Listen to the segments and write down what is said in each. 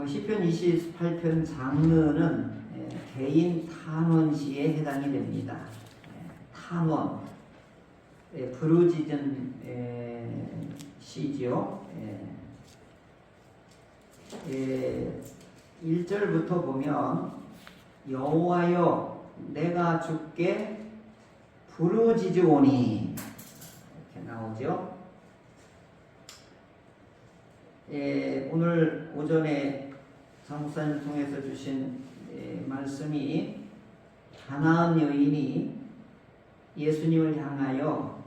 시편 28편 장르는 개인 탄원시에 해당이 됩니다. 탄원, 부르짖은 시지요. 1절부터 보면 여호와여 내가 주께 부르짖으오니 이렇게 나오죠. 오늘 오전에 장목사님을 통해서 주신 말씀이 가나안 여인이 예수님을 향하여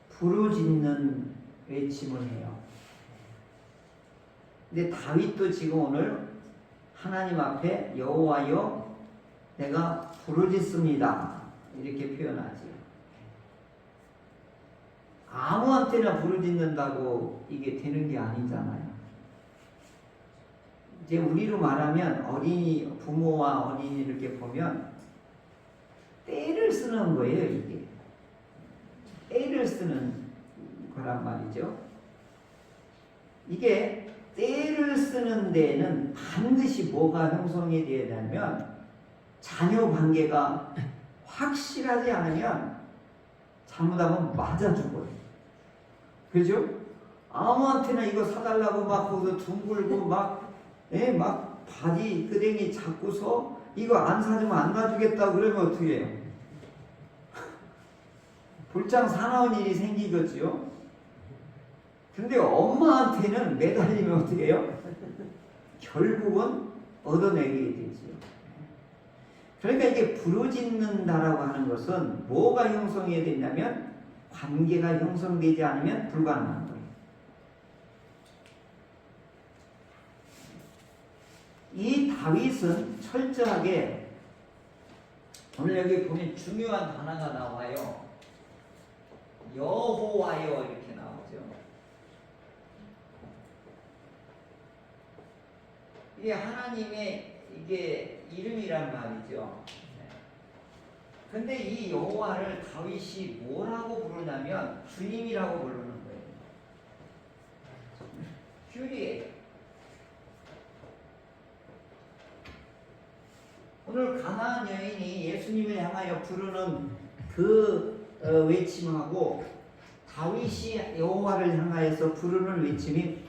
부르짖는 외침을 해요. 근데 다윗도 지금 오늘 하나님 앞에 여호와여 내가 부르짖습니다 이렇게 표현하죠. 아무한테나 부르짖는다고 이게 되는 게 아니잖아요. 이제 우리로 말하면 어린이, 부모와 어린이 이렇게 보면 때를 쓰는 거예요. 이게 때를 쓰는 거란 말이죠. 이게 때를 쓰는 데에는 반드시 뭐가 형성이 되어야 되냐면 자녀 관계가 확실하지 않으면 잘못하면 맞아 죽어요. 그죠? 아무한테나 이거 사달라고 막 거기서 둥글고 막 바지 끄댕이 잡고서 이거 안 사주면 안 놔주겠다고 그러면 어떻게 해요? 볼장 사나운 일이 생기겠죠? 근데 엄마한테는 매달리면 어떻게 해요? 결국은 얻어내게 되죠. 그러니까 이게 부르짖는다라고 하는 것은 뭐가 형성해야 되냐면 관계가 형성되지 않으면 불가능한 거예요. 이 다윗은 철저하게 오늘 여기 보면 중요한 단어가 나와요. 여호와여 이렇게 나오죠. 이게 하나님의 이게 이름이란 말이죠. 근데 이 여호와를 다윗이 뭐라고 부르냐면 주님이라고 부르는 거예요. 큐리에. 오늘 가나안 여인이 예수님을 향하여 부르는 그 외침하고 다윗이 여호와를 향하여서 부르는 외침이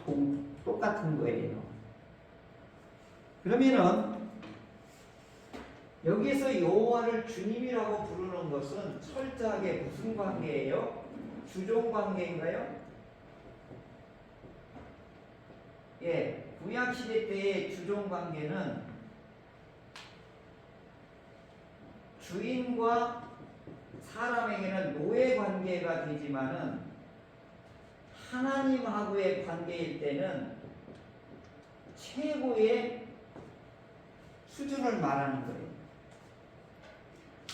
똑같은 거예요. 그러면은 여기서 여호와를 주님이라고 부르는 것은 철저하게 무슨 관계예요? 주종 관계인가요? 구약 시대 때의 주종 관계는 주인과 사람에게는 노예 관계가 되지만은 하나님하고의 관계일 때는 최고의 수준을 말하는 거예요.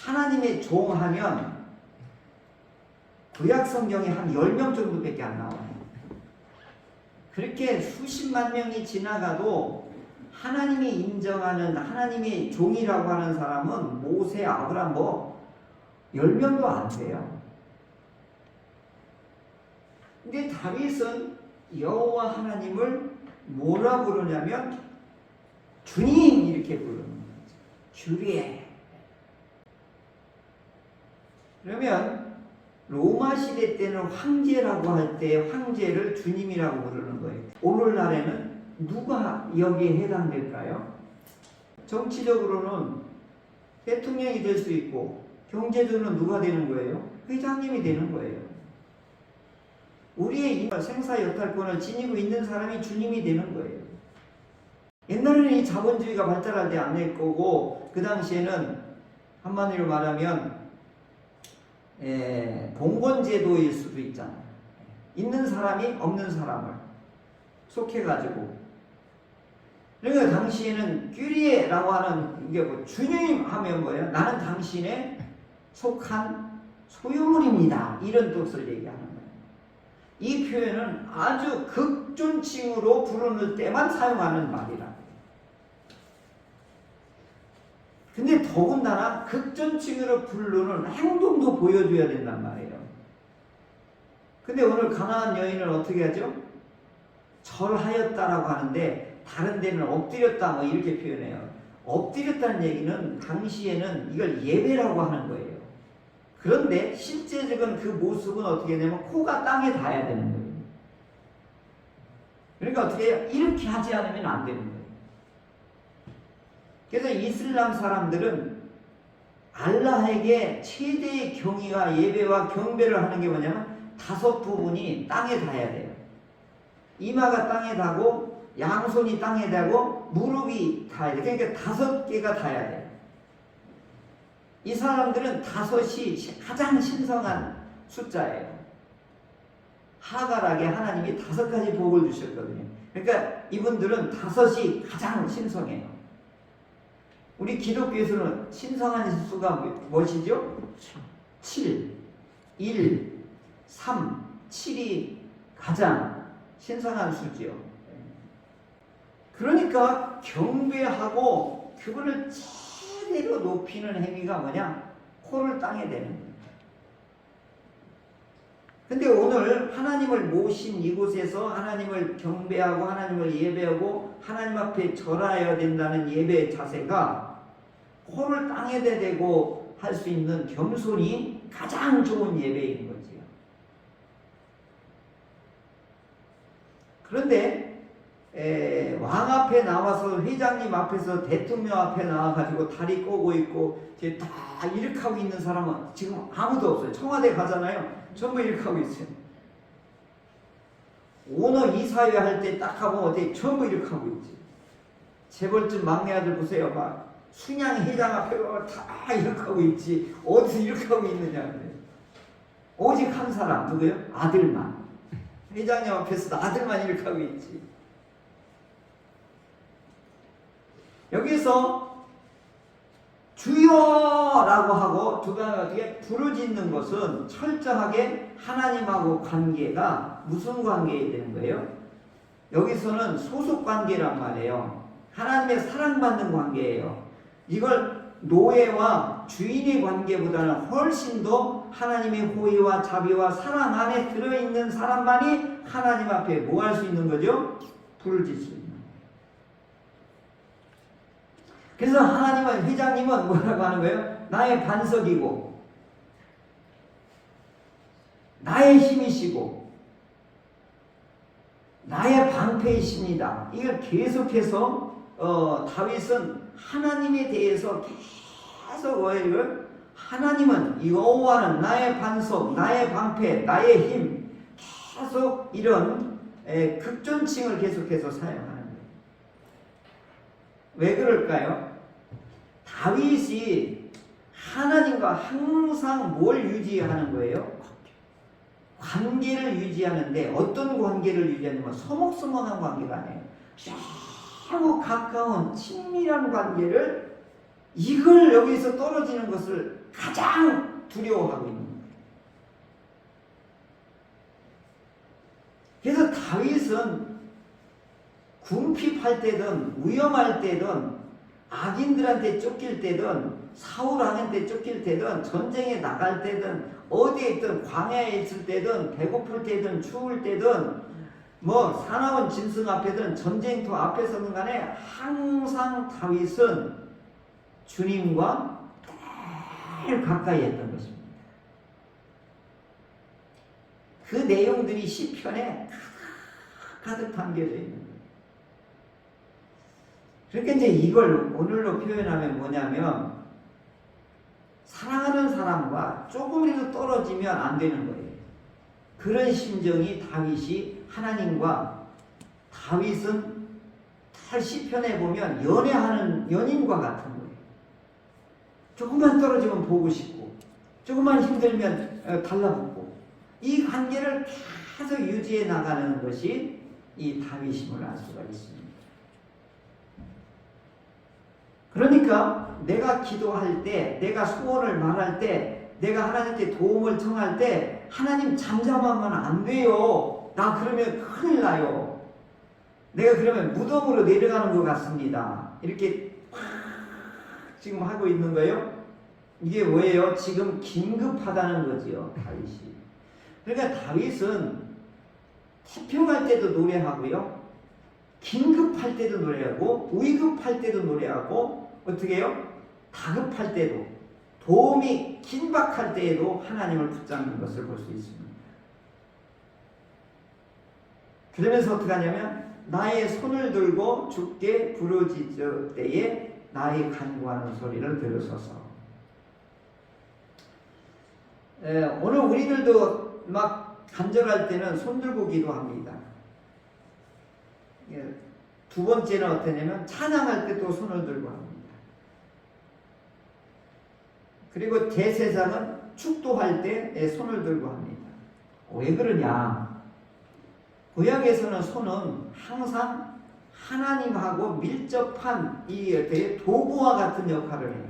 하나님의 종하면 구약 성경에 한 10명 정도밖에 안 나와요. 그렇게 수십만 명이 지나가도 하나님이 인정하는 하나님의 종이라고 하는 사람은 모세, 아브라함 10명도 안 돼요. 근데 다윗은 여호와 하나님을 뭐라 부르냐면 주님 이렇게 부르는 거죠. 주리에. 그러면 로마 시대 때는 황제라고 할 때 황제를 주님이라고 부르는 거예요. 오늘날에는 누가 여기에 해당될까요? 정치적으로는 대통령이 될 수 있고 경제적으로는 누가 되는 거예요? 회장님이 되는 거예요. 우리의 생사 여탈권을 지니고 있는 사람이 주님이 되는 거예요. 옛날에는 이 자본주의가 발달할 때 안 될 거고 그 당시에는 한마디로 말하면 봉건제도일 수도 있잖아요. 있는 사람이 없는 사람을 속해가지고 그러니까 당시에는 큐리에라고 하는 이게 주님 하면 뭐예요? 나는 당신의 속한 소유물입니다. 이런 뜻을 얘기하는 거예요. 이 표현은 아주 극존칭으로 부르는 때만 사용하는 말이라. 근데 더군다나 극존칭으로 부르는 행동도 보여줘야 된단 말이에요. 근데 오늘 가나안 여인은 어떻게 하죠? 절하였다라고 하는데 다른 데는 엎드렸다 뭐 이렇게 표현해요. 엎드렸다는 얘기는 당시에는 이걸 예배라고 하는 거예요. 그런데 실제적인 그 모습은 어떻게 되냐면 코가 땅에 닿아야 되는 거예요. 그러니까 어떻게 해요? 이렇게 하지 않으면 안 되는 거예요. 그래서 이슬람 사람들은 알라에게 최대의 경의와 예배와 경배를 하는 게 뭐냐면 5 부분이 땅에 닿아야 돼요. 이마가 땅에 닿고 양손이 땅에 닿고 무릎이 닿아야 돼요. 그러니까 5개가 닿아야 돼요. 이 사람들은 5이 가장 신성한 숫자예요. 하갈에게 하나님이 5가지 복을 주셨거든요. 그러니까 이분들은 5이 가장 신성해요. 우리 기독교에서는 신성한 수가 무엇이죠? 7, 1, 3, 7이 가장 신성한 수지요. 그러니까 경배하고 그분을 제대로 높이는 행위가 뭐냐? 코를 땅에 대는 거예요. 근데 오늘 하나님을 모신 이곳에서 하나님을 경배하고 하나님을 예배하고 하나님 앞에 절하여야 된다는 예배의 자세가 코를 땅에 대고 할 수 있는 겸손이 가장 좋은 예배인 거지요. 그런데 왕 앞에 나와서 회장님 앞에서 대통령 앞에 나와가지고 다리 꼬고 있고 이제 다 이렇게 하고 있는 사람은 지금 아무도 없어요. 청와대 가잖아요. 전부 이렇게 하고 있어요. 오너 이사회 할 때 딱 하면 어떻게 전부 이렇게 하고 있지. 재벌집 막내 아들 보세요. 막 순양 회장 앞에 다 이렇게 하고 있지. 어디서 이렇게 하고 있느냐. 오직 한 사람 누구요? 아들만. 회장님 앞에서도 아들만 이렇게 하고 있지. 여기서 주여라고 하고 두 번째 어떻게 부르짖는 것은 철저하게 하나님하고 관계가 무슨 관계가 되는 거예요? 여기서는 소속 관계란 말이에요. 하나님의 사랑받는 관계예요. 이걸 노예와 주인의 관계보다는 훨씬 더 하나님의 호의와 자비와 사랑 안에 들어있는 사람만이 하나님 앞에 뭐 할 수 있는 거죠? 부르짖을 수 있는 거예요. 그래서 하나님은, 회장님은 뭐라고 하는 거예요? 나의 반석이고 나의 힘이시고 나의 방패이십니다. 이걸 계속해서 다윗은 하나님에 대해서 계속 뭐예요? 하나님은, 여호와는 나의 반석, 나의 방패, 나의 힘, 계속 이런 극존칭을 계속해서 사용하는 거예요. 왜 그럴까요? 다윗이 하나님과 항상 뭘 유지하는 거예요? 관계를 유지하는데, 어떤 관계를 유지하냐면 서먹서먹한 관계가 아니에요. 너무 가까운 친밀한 관계를, 이걸 여기서 떨어지는 것을 가장 두려워하고 있는 거예요. 그래서 다윗은 궁핍할 때든 위험할 때든 악인들한테 쫓길 때든 사울 왕한테 쫓길 때든 전쟁에 나갈 때든 어디에 있든 광야에 있을 때든 배고플 때든 추울 때든 뭐 사나운 짐승 앞에든 전쟁터 앞에 서는 간에 항상 다윗은 주님과 제일 가까이 했던 것입니다. 그 내용들이 시편에 가득 담겨져 있는 거예요. 그러니까 이제 이걸 오늘로 표현하면 뭐냐면, 사랑하는 사람과 조금이라도 떨어지면 안 되는 거예요. 그런 심정이 다윗이 하나님과, 다윗은 시편에 보면 연애하는 연인과 같은 거예요. 조금만 떨어지면 보고 싶고, 조금만 힘들면 달라붙고, 이 관계를 계속 유지해 나가는 것이 이 다윗임을 알 수가 있습니다. 그러니까 내가 기도할 때, 내가 소원을 말할 때, 내가 하나님께 도움을 청할 때 하나님 잠잠하면 안 돼요. 나 그러면 큰일 나요. 내가 그러면 무덤으로 내려가는 것 같습니다. 이렇게 지금 하고 있는 거예요. 이게 뭐예요? 지금 긴급하다는 거지요, 다윗이. 그러니까 다윗은 태평할 때도 노래하고요, 긴급할 때도 노래하고 위급할 때도 노래하고 어떻게 해요? 다급할 때도 도움이 긴박할 때에도 하나님을 붙잡는 것을 볼 수 있습니다. 그러면서 어떻게 하냐면 나의 손을 들고 주께 부르짖을 때에 나의 간구하는 소리를 들으소서. 오늘 우리들도 막 간절할 때는 손 들고 기도합니다. 두 번째는 어떠냐면 찬양할 때 또 손을 들고 합니다. 그리고 대제사장은 축도할 때 손을 들고 합니다. 왜 그러냐? 구약에서는 손은 항상 하나님하고 밀접한 이 도구와 같은 역할을 해요.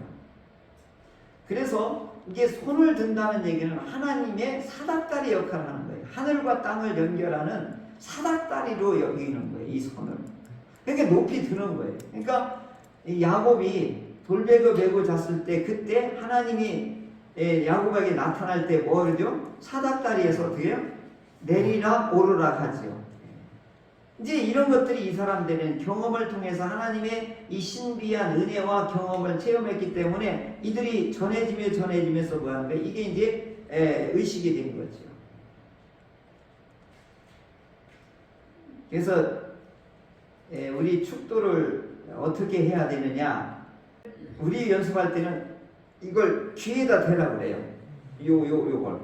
그래서 이게 손을 든다는 얘기는 하나님의 사닥다리 역할을 하는 거예요. 하늘과 땅을 연결하는 사닥다리로 여기는 거예요. 이 손을. 그러니까 높이 드는 거예요. 그러니까 야곱이 돌베개 메고 잤을 때 그때 하나님이 야곱에게 나타날 때 뭐 그러죠? 사닥다리에서 어떻게 해요? 내리락 오르락 하죠. 이제 이런 것들이 이 사람들은 경험을 통해서 하나님의 이 신비한 은혜와 경험을 체험했기 때문에 이들이 전해지면서 뭐 하는 거예요? 이게 이제 의식이 된 거죠. 그래서 우리 축도를 어떻게 해야 되느냐? 우리 연습할 때는 이걸 귀에다 대라고 그래요. 요걸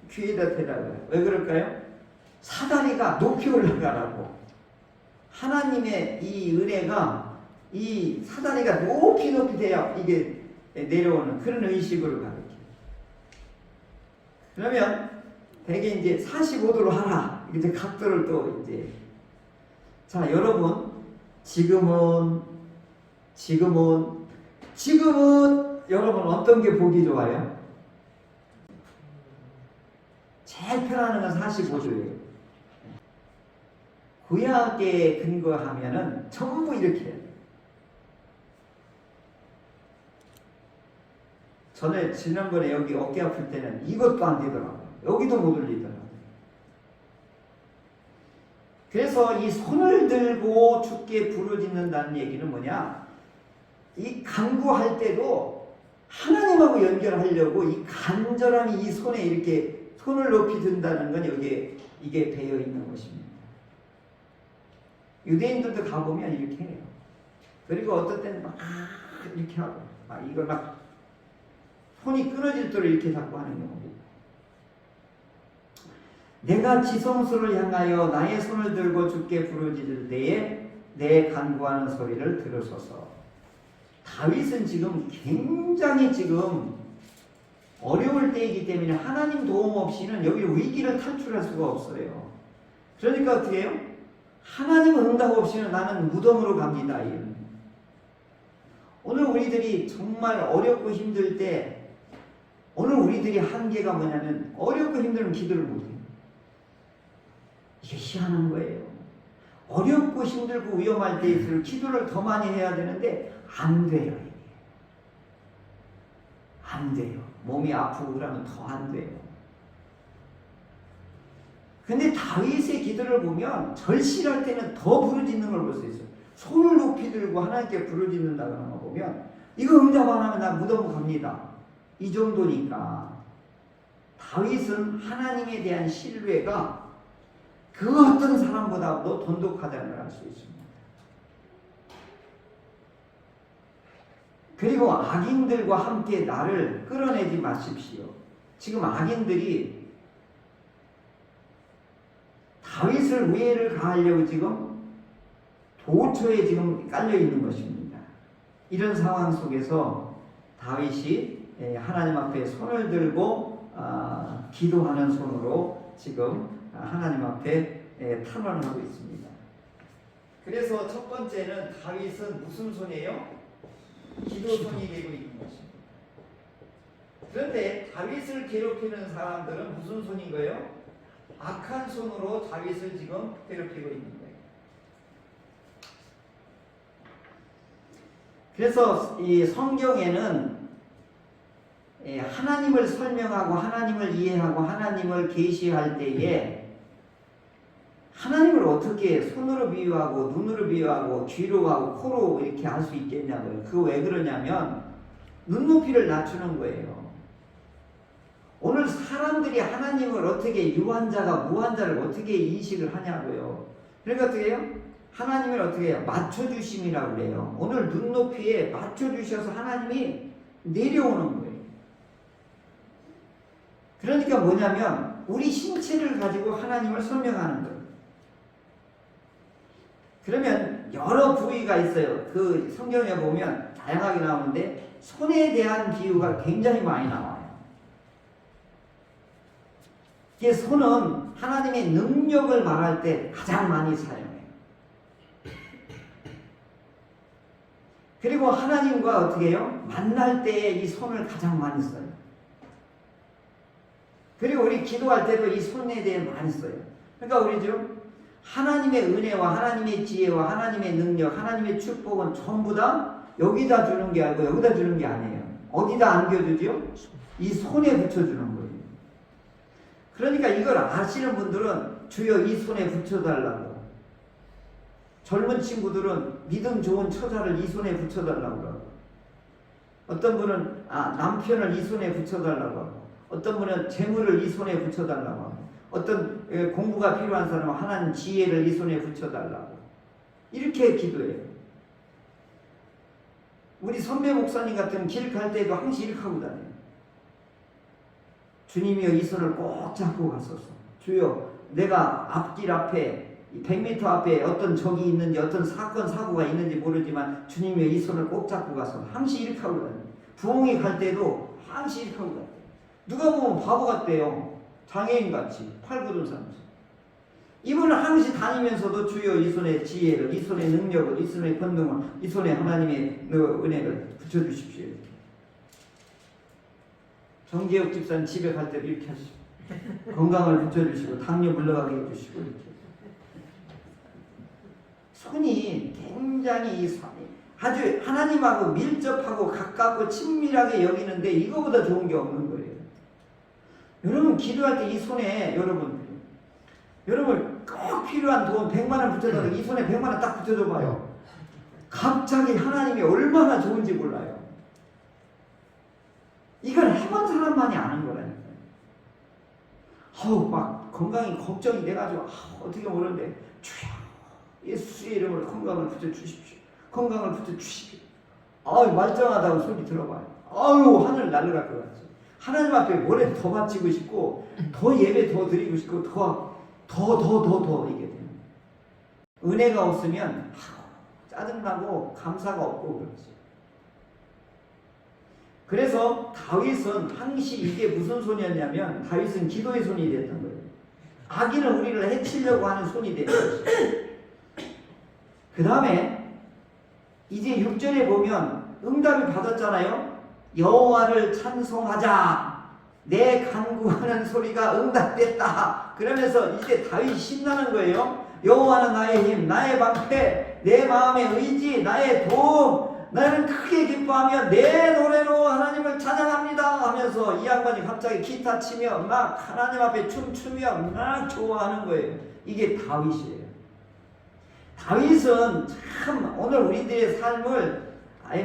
귀에다 대라고 그래요. 왜 그럴까요? 사다리가 높이 올라가라고. 하나님의 이 은혜가 이 사다리가 높이 돼야 이게 내려오는 그런 의식으로 가르쳐요. 그러면 대개 이제 45도로 하라. 이제 각도를 또 이제 자 여러분 지금은 여러분 어떤 게 보기 좋아요? 제일 편안한 건 45도예요. 구약에 근거하면은 전부 이렇게 해요. 전에 지난번에 여기 어깨 아플 때는 이것도 안 되더라고요. 여기도 못 올리더라고요. 그래서 이 손을 들고 주께 부르짖는다는 얘기는 뭐냐? 이 간구할 때도 하나님하고 연결하려고 이 간절함이 이 손에 이렇게 손을 높이 든다는 건 여기에 이게 배어 있는 것입니다. 유대인들도 가보면 이렇게 해요. 그리고 어떨 때는 막 이렇게 하고 이걸 막 손이 끊어질 대로 이렇게 잡고 하는 경우입니다. 내가 지성소를 향하여 나의 손을 들고 주께 부르짖을 때에 내 간구하는 소리를 들으소서. 다윗은 지금 굉장히 지금 어려울 때이기 때문에 하나님 도움 없이는 여기 위기를 탈출할 수가 없어요. 그러니까 어떻게 해요? 하나님 응답 없이는 나는 무덤으로 갑니다. 오늘 우리들이 정말 어렵고 힘들 때 오늘 우리들이 한계가 뭐냐면 어렵고 힘들면 기도를 못해요. 이게 희한한 거예요. 어렵고 힘들고 위험할 때일수록 기도를 더 많이 해야 되는데 안 돼요. 안 돼요. 몸이 아프고 그러면 더 안 돼요. 근데 다윗의 기도를 보면 절실할 때는 더 부르짖는 걸 볼 수 있어요. 손을 높이 들고 하나님께 부르짖는다는 거 보면 이거 응답 안 하면 나 무덤 갑니다. 이 정도니까 다윗은 하나님에 대한 신뢰가 그 어떤 사람보다도 돈독하다는 걸 알 수 있습니다. 그리고 악인들과 함께 나를 끌어내지 마십시오. 지금 악인들이 다윗을 우애를 가하려고 지금 도처에 지금 깔려 있는 것입니다. 이런 상황 속에서 다윗이 하나님 앞에 손을 들고 기도하는 손으로 지금 하나님 앞에 탄원하고 있습니다. 그래서 첫 번째는 다윗은 무슨 손이에요? 기도손이 되고 있는 것입니다. 그런데 다윗을 괴롭히는 사람들은 무슨 손인 거예요? 악한 손으로 다윗을 지금 괴롭히고 있는 거예요. 그래서 이 성경에는 하나님을 설명하고 하나님을 이해하고 하나님을 계시할 때에 하나님을 어떻게 손으로 비유하고 눈으로 비유하고 귀로 하고 코로 이렇게 할 수 있겠냐고요. 그거 왜 그러냐면 눈높이를 낮추는 거예요. 오늘 사람들이 하나님을 어떻게 유한자가 무한자를 어떻게 인식을 하냐고요. 그러니까 어떻게 해요? 하나님을 어떻게 해요? 맞춰주심이라고 그래요. 오늘 눈높이에 맞춰주셔서 하나님이 내려오는 거예요. 그러니까 뭐냐면 우리 신체를 가지고 하나님을 설명하는 거예요. 그러면 여러 부위가 있어요. 그 성경에 보면 다양하게 나오는데 손에 대한 비유가 굉장히 많이 나와요. 이게 손은 하나님의 능력을 말할 때 가장 많이 사용해요. 그리고 하나님과 어떻게 해요? 만날 때 이 손을 가장 많이 써요. 그리고 우리 기도할 때도 이 손에 대해 많이 써요. 그러니까 우리 좀 하나님의 은혜와 하나님의 지혜와 하나님의 능력, 하나님의 축복은 전부 다 여기다 주는 게 아니고 여기다 주는 게 아니에요. 어디다 안겨주죠? 이 손에 붙여주는 거예요. 그러니까 이걸 아시는 분들은 주여 이 손에 붙여달라고. 젊은 친구들은 믿음 좋은 처자를 이 손에 붙여달라고 하고, 어떤 분은 남편을 이 손에 붙여달라고 하고, 어떤 분은 재물을 이 손에 붙여달라고 하고, 어떤 공부가 필요한 사람은 하나님 지혜를 이 손에 붙여달라고 이렇게 기도해요. 우리 선배 목사님 같은 길 갈 때도 항상 이렇게 하고 다녀요. 주님이여 이 손을 꼭 잡고 갔었어. 주여 내가 앞길 앞에 100m 앞에 어떤 적이 있는지 어떤 사건 사고가 있는지 모르지만 주님이여 이 손을 꼭 잡고 가서 항상 이렇게 하고 다녀요. 부흥회 갈 때도 항상 이렇게 하고 다녀요. 누가 보면 바보 같대요. 장애인같이 팔굽혀서면서. 이분은 항시 다니면서도 주여 이 손에 지혜를, 이 손에 능력을, 이 손에 권능을, 이 손에 하나님의 은혜를 붙여주십시오. 이렇게. 정재혁 집사는 집에 갈 때도 이렇게 하시고 건강을 붙여주시고 당뇨 물러가게 해주시고 이렇게. 손이 굉장히 아주 하나님하고 밀접하고 가깝고 친밀하게 여기는데 이거보다 좋은 게 없는 거예요. 여러분 기도할 때 이 손에 여러분 꼭 필요한 돈 100만 원 붙여서 이 손에 100만 원 딱 붙여줘 봐요. 갑자기 하나님이 얼마나 좋은지 몰라요. 이걸 해본 사람만이 아는 거라니까요. 막 건강이 걱정이 돼가지고 어떻게 모르는데 주여 예수의 이름으로 건강을 붙여주십시오. 건강을 붙여주십시오. 말짱하다고 소리 들어봐요. 하늘 날아갈 것 같죠. 하나님 앞에 뭐라도 더 바치고 싶고 더 예배 더 드리고 싶고 더 이게 돼요. 은혜가 없으면 짜증나고 감사가 없고 그렇지. 그래서 다윗은 항시 이게 무슨 손이었냐면 다윗은 기도의 손이 됐던 거예요. 악인은 우리를 해치려고 하는 손이 되는 것이에요. 그 다음에 이제 6절에 보면 응답이 받았잖아요. 여호와를 찬송하자. 내 간구하는 소리가 응답됐다. 그러면서 이제 다윗이 신나는 거예요. 여호와는 나의 힘, 나의 방패, 내 마음의 의지, 나의 도움. 나는 크게 기뻐하며 내 노래로 하나님을 찬양합니다 하면서 이 양반이 갑자기 기타 치며 막 하나님 앞에 춤추며 막 좋아하는 거예요. 이게 다윗이에요. 다윗은 참 오늘 우리들의 삶을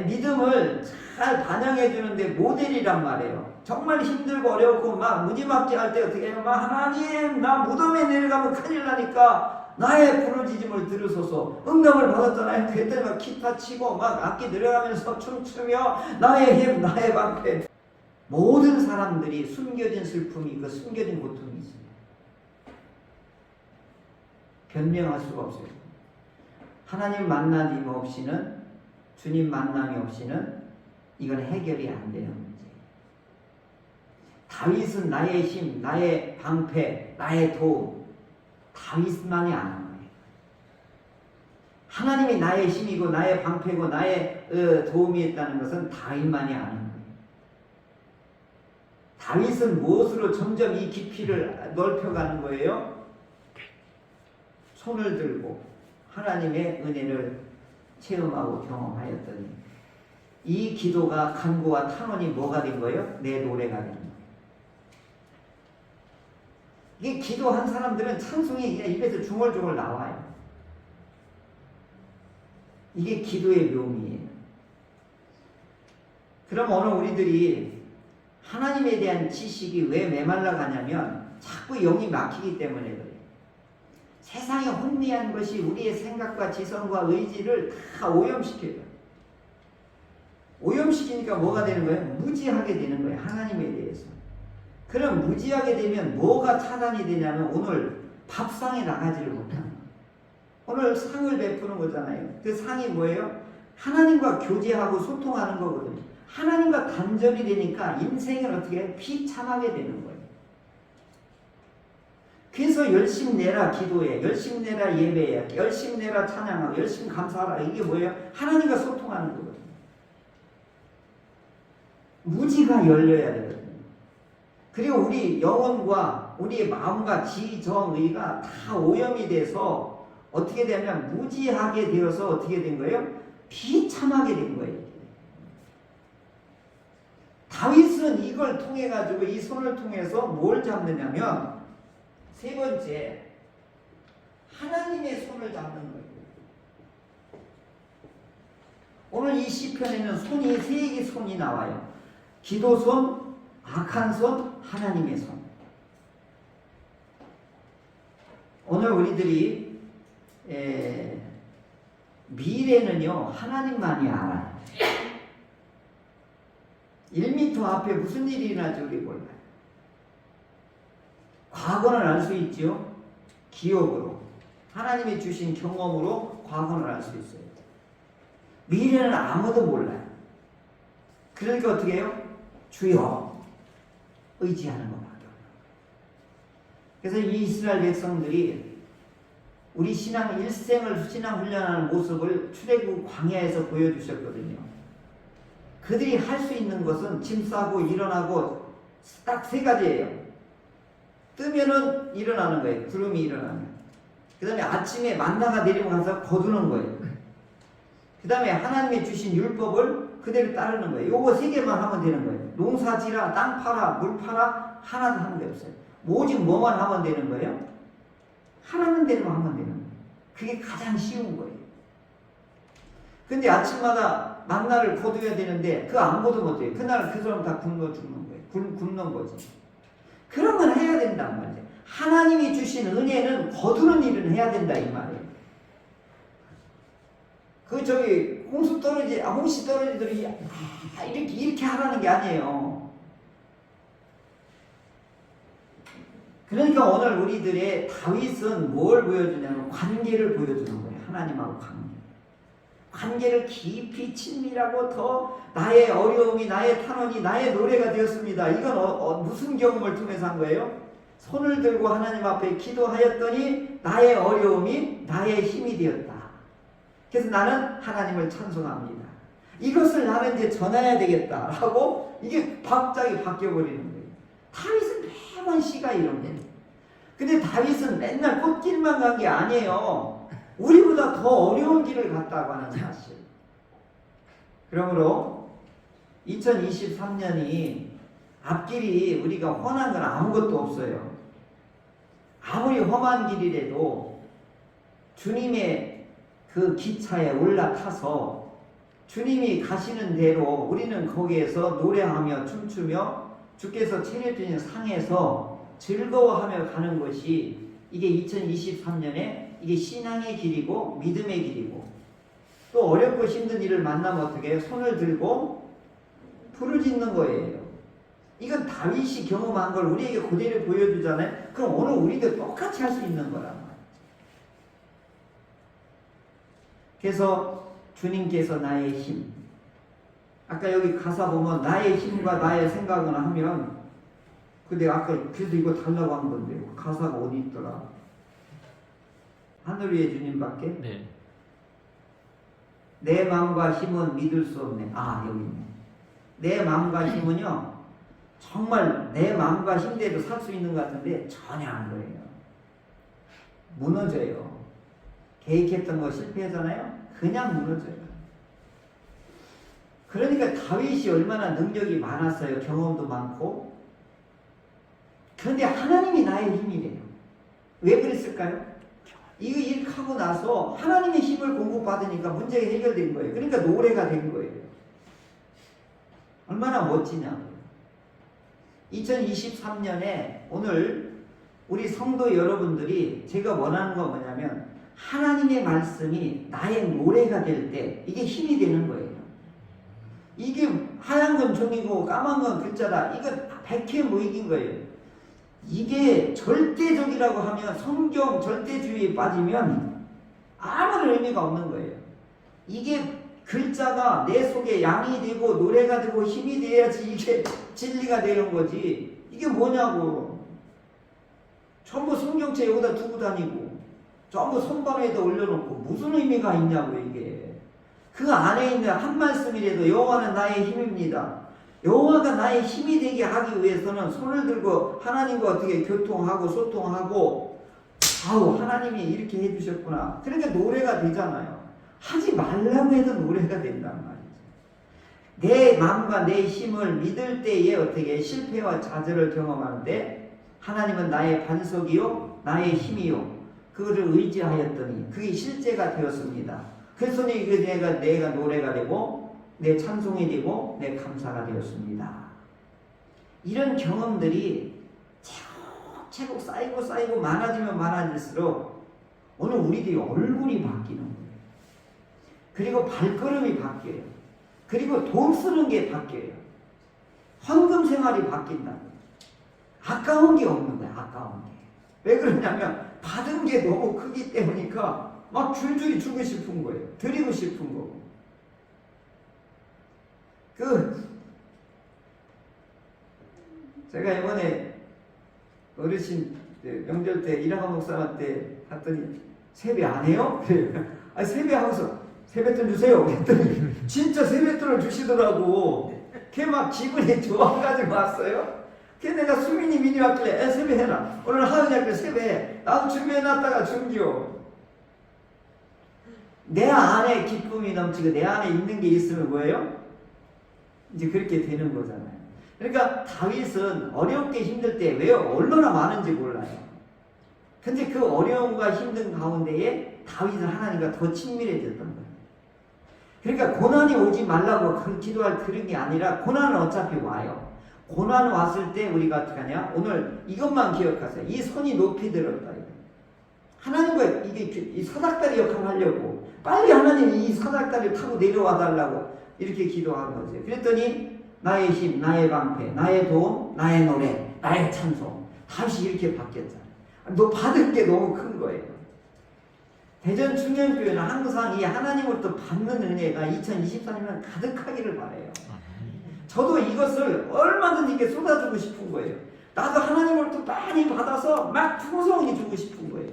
믿음을 잘 반영해 주는데 모델이란 말이에요. 정말 힘들고 어렵고 막 무지막지 할 때 어떻게 해요? 막 하나님 나 무덤에 내려가면 큰일 나니까 나의 부르짖음을 들으소서. 응답을 받았잖아요. 그때 막 기타 치고 막 악기 들어가면서 춤추며 나의 힘 나의 방패. 모든 사람들이 숨겨진 슬픔이 있고 숨겨진 고통이 있어요. 변명할 수가 없어요. 하나님 만남이 없이는, 주님 만남이 없이는 이건 해결이 안 되는 문제예요. 다윗은 나의 힘, 나의 방패, 나의 도움, 다윗만이 아는 거예요. 하나님이 나의 힘이고 나의 방패고 나의 도움이 있다는 것은 다윗만이 아는 거예요. 다윗은 무엇으로 점점 이 깊이를 넓혀가는 거예요? 손을 들고 하나님의 은혜를 체험하고 경험하였더니 이 기도가 간구와 탄원이 뭐가 된 거예요? 내 노래가 된 거예요. 이게 기도한 사람들은 찬송이 그냥 입에서 중얼중얼 나와요. 이게 기도의 묘미예요. 그럼 오늘 우리들이 하나님에 대한 지식이 왜 메말라 가냐면 자꾸 영이 막히기 때문에 그래요. 세상에 혼미한 것이 우리의 생각과 지성과 의지를 다 오염시켜요. 오염시키니까 뭐가 되는 거예요? 무지하게 되는 거예요. 하나님에 대해서. 그럼 무지하게 되면 뭐가 차단이 되냐면 오늘 밥상에 나가지를 못하는 거예요. 오늘 상을 베푸는 거잖아요. 그 상이 뭐예요? 하나님과 교제하고 소통하는 거거든요. 하나님과 단절이 되니까 인생을 어떻게 해요? 비참하게 되는 거예요. 그래서 열심히 내라 기도해, 열심히 내라 예배해, 열심히 내라 찬양하고, 열심히 감사하라. 이게 뭐예요? 하나님과 소통하는 거거든요. 무지가 열려야 되거든요. 그리고 우리 영혼과 우리의 마음과 지정의가 다 오염이 돼서 어떻게 되면 무지하게 되어서 어떻게 된 거예요? 비참하게 된 거예요. 다윗은 이걸 통해 가지고 이 손을 통해서 뭘 잡느냐면 세 번째 하나님의 손을 잡는 거예요. 오늘 이 시편에는 손이 세 개의 손이 나와요. 기도손, 악한 손, 하나님의 손. 오늘 우리들이 미래는요 하나님만이 알아요. 1m 앞에 무슨 일이 일어날지 우리 몰라요. 과거는 알 수 있죠. 기억으로. 하나님이 주신 경험으로 과거는 알 수 있어요. 미래는 아무도 몰라요. 그러니까 어떻게 해요? 주여 의지하는 것밖에 없는 거예요. 그래서 이 이스라엘 백성들이 우리 신앙 일생을 신앙 훈련하는 모습을 출애굽 광야에서 보여주셨거든요. 그들이 할 수 있는 것은 짐 싸고 일어나고 딱 세 가지예요. 뜨면은 일어나는 거예요. 구름이 일어나면. 그 다음에 아침에 만나가 내리고 가서 거두는 거예요. 그 다음에 하나님이 주신 율법을 그대로 따르는 거예요. 요거 세 개만 하면 되는 거예요. 농사지라, 땅 팔아, 물 팔아, 하나도 하는 게 없어요. 오직 뭐만 하면 되는 거예요? 하라는 대로 하면 되는 거예요. 그게 가장 쉬운 거예요. 근데 아침마다 만나를 거둬야 되는데 그거 안 거두면 어때요? 그날 그 사람 다 굶어 죽는 거예요. 굶는 거지. 그런 건 해야 된단 말이에요. 하나님이 주신 은혜는 거두는 일은 해야 된다 이 말이에요. 그 저기 홍시 떨어지더니 이렇게 하라는 게 아니에요. 그러니까 오늘 우리들의 다윗은 뭘 보여주냐면 관계를 보여주는 거예요. 하나님하고 관계를 깊이 친밀하고 더 나의 어려움이 나의 탄원이 나의 노래가 되었습니다. 이건 무슨 경험을 통해서 한 거예요? 손을 들고 하나님 앞에 기도하였더니 나의 어려움이 나의 힘이 되었다. 그래서 나는 하나님을 찬송합니다. 이것을 나는 이제 전해야 되겠다라고 이게 갑자기 바뀌어버리는 거예요. 다윗은 매번 시가 이런 거예요. 근데 다윗은 맨날 꽃길만 간 게 아니에요. 우리보다 더 어려운 길을 갔다고 하는 사실. 그러므로 2023년이 앞길이 우리가 훤한 건 아무것도 없어요. 아무리 험한 길이라도 주님의 그 기차에 올라타서 주님이 가시는 대로 우리는 거기에서 노래하며 춤추며 주께서 차려주신 상에서 즐거워하며 가는 것이 이게 2023년에 이게 신앙의 길이고 믿음의 길이고 또 어렵고 힘든 일을 만나면 어떻게 해요? 손을 들고 부르짖는 거예요. 이건 다윗이 경험한 걸 우리에게 그대로 보여주잖아요. 그럼 오늘 우리도 똑같이 할 수 있는 거란 말이에요. 그래서 주님께서 나의 힘. 아까 여기 가사 보면 나의 힘과 나의 생각을 하면 근데 아까 그래서 이거 달라고 한 건데 가사가 어디 있더라? 하늘 위의 주님밖에? 네. 내 마음과 힘은 믿을 수 없네. 아 여기 있네. 내 마음과 힘은요 정말 내 마음과 힘대로 살 수 있는 것 같은데 전혀 안 그래요. 무너져요. 계획했던 거 실패하잖아요. 그냥 무너져요. 그러니까 다윗이 얼마나 능력이 많았어요. 경험도 많고 그런데 하나님이 나의 힘이래요. 왜 그랬을까요? 이거 일하고 나서 하나님의 힘을 공급받으니까 문제가 해결된 거예요. 그러니까 노래가 된 거예요. 얼마나 멋지냐고요. 2023년에 오늘 우리 성도 여러분들이 제가 원하는 건 뭐냐면 하나님의 말씀이 나의 노래가 될 때 이게 힘이 되는 거예요. 이게 하얀 건 종이고 까만 건 글자다. 이거 백해 무익인 거예요. 이게 절대적이라고 하면 성경 절대주의에 빠지면 아무런 의미가 없는 거예요. 이게 글자가 내 속에 양이 되고 노래가 되고 힘이 돼야지 이게 진리가 되는 거지. 이게 뭐냐고. 전부 성경책 여기다 두고 다니고 전부 선반에다 올려놓고 무슨 의미가 있냐고 이게. 그 안에 있는 한 말씀이라도 여호와는 나의 힘입니다. 여호와가 나의 힘이 되게 하기 위해서는 손을 들고 하나님과 어떻게 교통하고 소통하고 아우 하나님이 이렇게 해주셨구나. 그러니까 노래가 되잖아요. 하지 말라고 해도 노래가 된단 말이죠. 내 마음과 내 힘을 믿을 때에 어떻게 실패와 좌절을 경험하는데 하나님은 나의 반석이요 나의 힘이요 그거를 의지하였더니 그게 실제가 되었습니다. 그래서 내가 노래가 되고 내 찬송이 되고 내 감사가 되었습니다. 이런 경험들이 차곡차곡 쌓이고 많아지면 많아질수록 오늘 우리들이 얼굴이 바뀌는 거예요. 그리고 발걸음이 바뀌어요. 그리고 돈 쓰는 게 바뀌어요. 헌금 생활이 바뀐다. 아까운 게 없는 거야. 아까운 게. 왜 그러냐면 받은 게 너무 크기 때문이니까 막 줄줄이 주고 싶은 거예요. 드리고 싶은 거고. 제가 이번에 어르신 명절 때 이랑한 목사한테 갔더니 세배 안 해요? 그래요. 아니 세배하고서 세뱃돈 주세요. 그랬더니 진짜 세뱃돈을 주시더라고. 걔 막 기분이 좋아가지고 왔어요. 걔 내가 수민이 미니 왔길래 세배해라. 오늘 하은이한테 세배해. 나도 준비해놨다가 준기요. 내 안에 기쁨이 넘치고 내 안에 있는 게 있으면 뭐예요? 이제 그렇게 되는 거잖아요. 그러니까 다윗은 어렵게 힘들 때 왜 얼마나 많은지 몰라요. 근데 그 어려움과 힘든 가운데에 다윗은 하나님과 더 친밀해졌던 거예요. 그러니까 고난이 오지 말라고 그 기도할 그런 게 아니라 고난은 어차피 와요. 고난 왔을 때 우리가 어떻게 하냐? 오늘 이것만 기억하세요. 이 손이 높이 들었다. 하나님과 이게 이 사닥다리 역할을 하려고 빨리 하나님이 이 사닥다리를 타고 내려와 달라고 이렇게 기도한 거죠. 그랬더니 나의 힘, 나의 방패, 나의 도움, 나의 노래, 나의 찬송 다시 이렇게 바뀌었잖아요. 너 받을 게 너무 큰 거예요. 대전 충년교회는 항상 이 하나님으로부터 받는 은혜가 2023년 가득하기를 바라요. 저도 이것을 얼마든지 이렇게 쏟아주고 싶은 거예요. 나도 하나님으로부터 많이 받아서 막 풍성히 주고 싶은 거예요.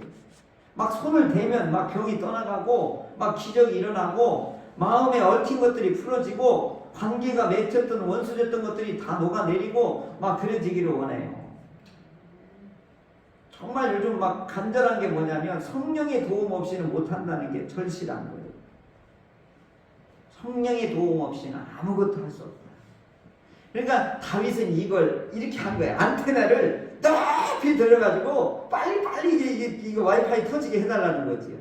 막 손을 대면 막 병이 떠나가고 막 기적이 일어나고 마음에 얽힌 것들이 풀어지고 관계가 맺혔던 원수됐던 것들이 다 녹아내리고 막 그래지기를 원해요. 정말 요즘 막 간절한 게 뭐냐면 성령의 도움 없이는 못한다는 게 절실한 거예요. 성령의 도움 없이는 아무것도 할 수 없다. 그러니까 다윗은 이걸 이렇게 한 거예요. 안테나를 높이 들어가지고 빨리 이게 와이파이 터지게 해달라는 거지요.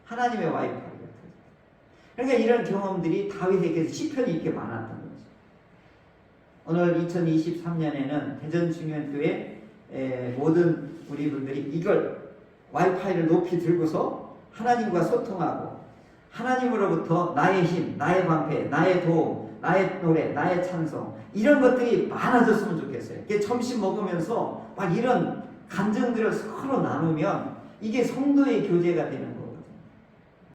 하나님의 와이파이가 터지게. 그러니까 이런 경험들이 다윗에게서 시편이 이렇게 많았던 거죠. 오늘 2023년에는 대전 중년교회 모든 우리 분들이 이걸 와이파이를 높이 들고서 하나님과 소통하고 하나님으로부터 나의 힘, 나의 방패, 나의 도움, 나의 노래, 나의 찬송 이런 것들이 많아졌으면 좋겠어요. 점심 먹으면서 막 이런 감정들을 서로 나누면 이게 성도의 교제가 되는 거예요.